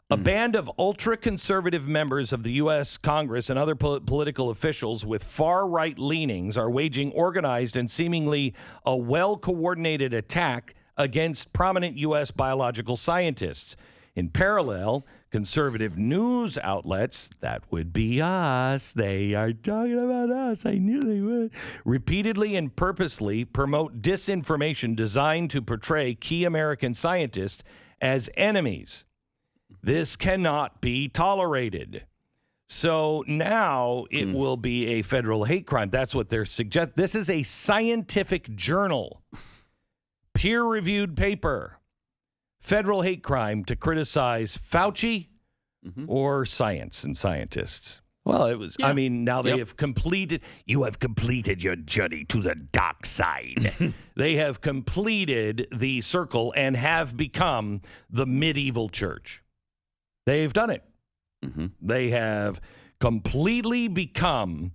A band of ultra-conservative members of the U.S. Congress and other political officials with far-right leanings are waging organized and seemingly a well-coordinated attack against prominent U.S. biological scientists. In parallel, conservative news outlets, that would be us, they are talking about us, I knew they would, repeatedly and purposely promote disinformation designed to portray key American scientists as enemies. This cannot be tolerated. So now it will be a federal hate crime. That's what they're suggesting. This is a scientific journal, peer-reviewed paper. Federal hate crime to criticize Fauci or science and scientists. Well, it was, I mean, now they have completed, you have completed your journey to the dark side. They have completed the circle and have become the medieval church. They've done it. They have completely become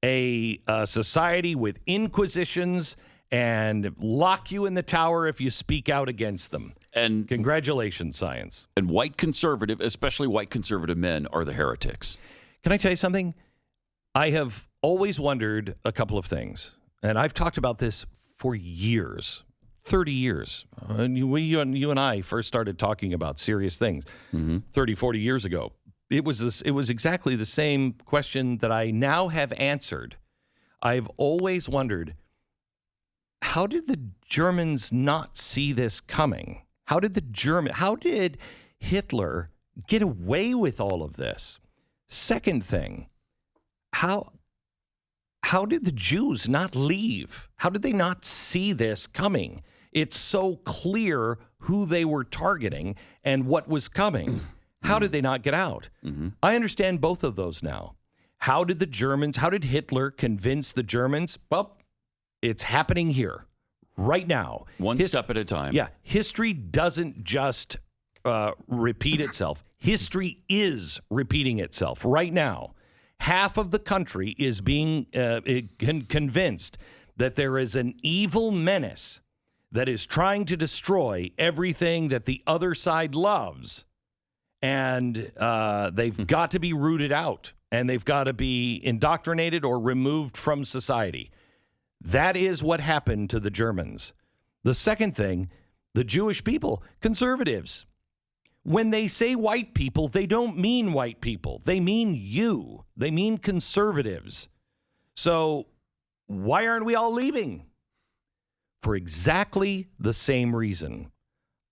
a society with inquisitions and lock you in the tower if you speak out against them. And congratulations, science. And white conservative, especially white conservative men, are the heretics. Can I tell you something? I have always wondered a couple of things, and I've talked about this for years, 30 years. You and I first started talking about serious things 30, 40 years ago. It was exactly the same question that I now have answered. I've always wondered, how did the Germans not see this coming? How did Hitler get away with all of this? Second thing, how did the Jews not leave? How did they not see this coming? It's so clear who they were targeting and what was coming. How did they not get out? I understand both of those now. How did Hitler convince the Germans? Well, it's happening here. Right now. One step at a time. Yeah. History doesn't just repeat itself. History is repeating itself right now. Half of the country is being convinced that there is an evil menace that is trying to destroy everything that the other side loves. And they've got to be rooted out, and they've got to be indoctrinated or removed from society. That is what happened to the Germans. The second thing, the Jewish people, conservatives. When they say white people, they don't mean white people. They mean you. They mean conservatives. So why aren't we all leaving? For exactly the same reason.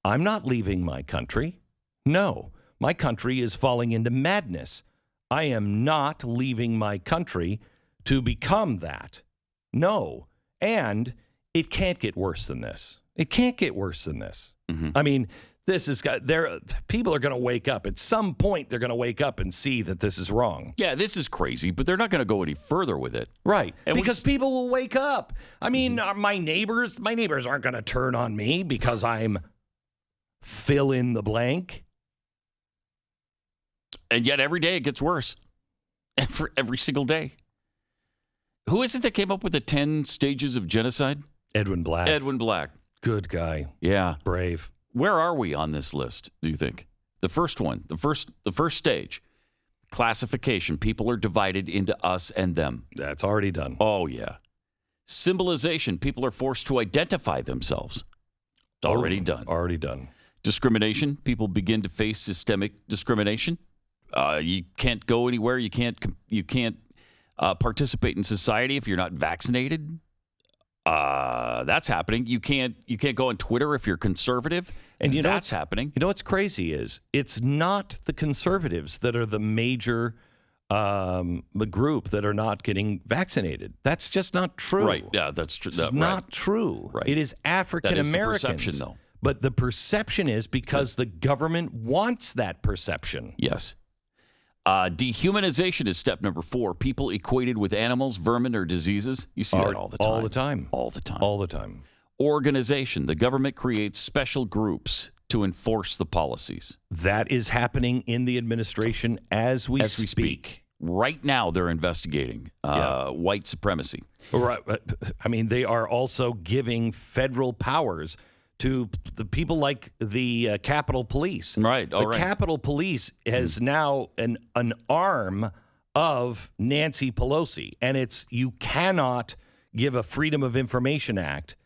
I'm not leaving my country. No, my country is falling into madness. I am not leaving my country to become that. No, and it can't get worse than this. It can't get worse than this. I mean, people are going to wake up. At some point, they're going to wake up and see that this is wrong. Yeah, this is crazy, but they're not going to go any further with it. Right, and because people will wake up. I mean, my neighbors aren't going to turn on me because I'm fill in the blank. And yet every day it gets worse. Every single day. Who is it that came up with the 10 stages of genocide? Edwin Black. Edwin Black. Good guy. Yeah. Brave. Where are we on this list, do you think? The first one, the first stage, classification. People are divided into us and them. That's already done. Oh, yeah. Symbolization. People are forced to identify themselves. It's already done. Already done. Discrimination. People begin to face systemic discrimination. You can't go anywhere. You can't participate in society if you're not vaccinated. That's happening. You can't go on Twitter if you're conservative, and that's happening. You know what's crazy is it's not the conservatives that are the major group that are not getting vaccinated. That's just not true. Right? Yeah, that's true. It's not true. Right. It is African Americans. That is the perception, though. But the perception is because the government wants that perception. Yes. Dehumanization is step number 4. People equated with animals, vermin, or diseases. You see that all the time. All the time. All the time. All the time. Organization. The government creates special groups to enforce the policies. That is happening in the administration as we speak. Right now, they're investigating white supremacy. Right. I mean, they are also giving federal powers to the people like the Capitol Police. Right. The Capitol Police is now an arm of Nancy Pelosi, and you cannot give a Freedom of Information Act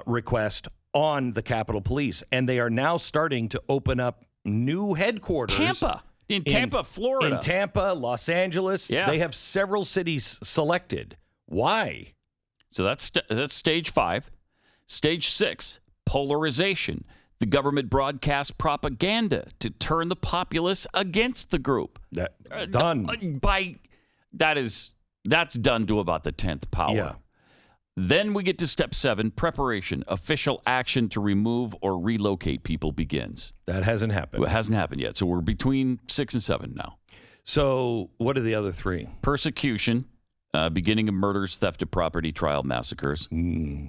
request on the Capitol Police, and they are now starting to open up new headquarters. In Tampa, Florida. In Tampa, Los Angeles. Yeah. They have several cities selected. Why? So that's stage 5. Stage 6, polarization. The government broadcasts propaganda to turn the populace against the group. Done. That's done to about the 10th power. Yeah. Then we get to step 7, preparation. Official action to remove or relocate people begins. That hasn't happened. Well, it hasn't happened yet. So we're between 6 and 7 now. So what are the other 3? Persecution, beginning of murders, theft of property, trial, massacres.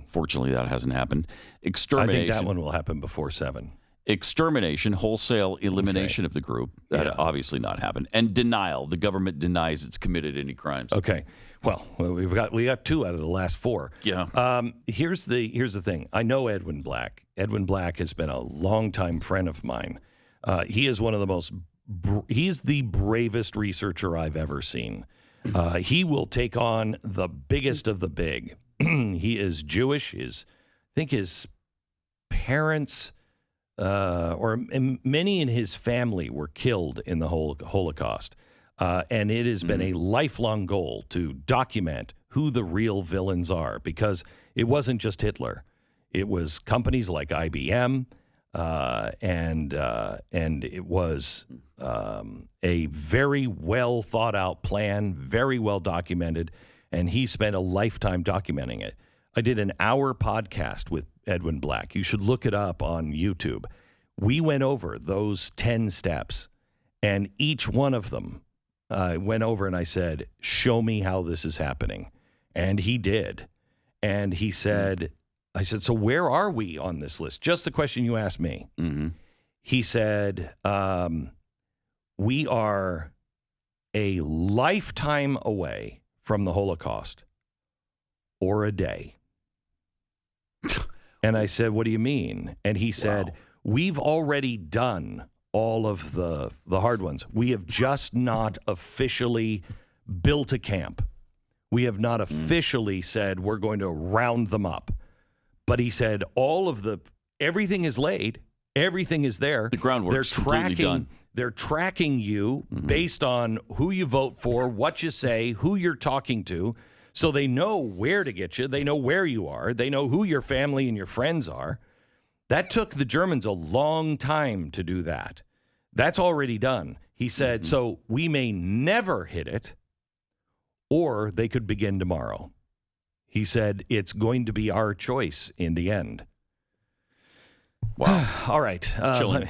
Fortunately, that hasn't happened. Extermination. I think that one will happen before 7. Extermination, wholesale elimination of the group. That obviously not happened. And denial. The government denies it's committed any crimes. Okay. Well, we got 2 out of the last 4. Yeah. Here's the thing. I know Edwin Black. Edwin Black has been a longtime friend of mine. He is one of the he's the bravest researcher I've ever seen. He will take on the biggest of the big. He is Jewish. I think his parents or many in his family were killed in the Holocaust. And it has been a lifelong goal to document who the real villains are, because it wasn't just Hitler. It was companies like IBM, and it was a very well thought out plan, very well documented, and he spent a lifetime documenting it. I did an hour podcast with Edwin Black. You should look it up on YouTube. We went over those 10 steps, and each one of them went over, and I said, show me how this is happening. And he did. And he said, I said, so where are we on this list? Just the question you asked me. Mm-hmm. He said, we are a lifetime away from the Holocaust, or a day. And I said, what do you mean? And he said, we've already done all of the hard ones. We have just not officially built a camp. We have not officially said we're going to round them up. But he said everything is laid. Everything is there. The groundwork's completely done. They're tracking you based on who you vote for, what you say, who you're talking to. So they know where to get you. They know where you are. They know who your family and your friends are. That took the Germans a long time to do that. That's already done. He said, so we may never hit it, or they could begin tomorrow. He said, it's going to be our choice in the end. Wow. All right. Chilling.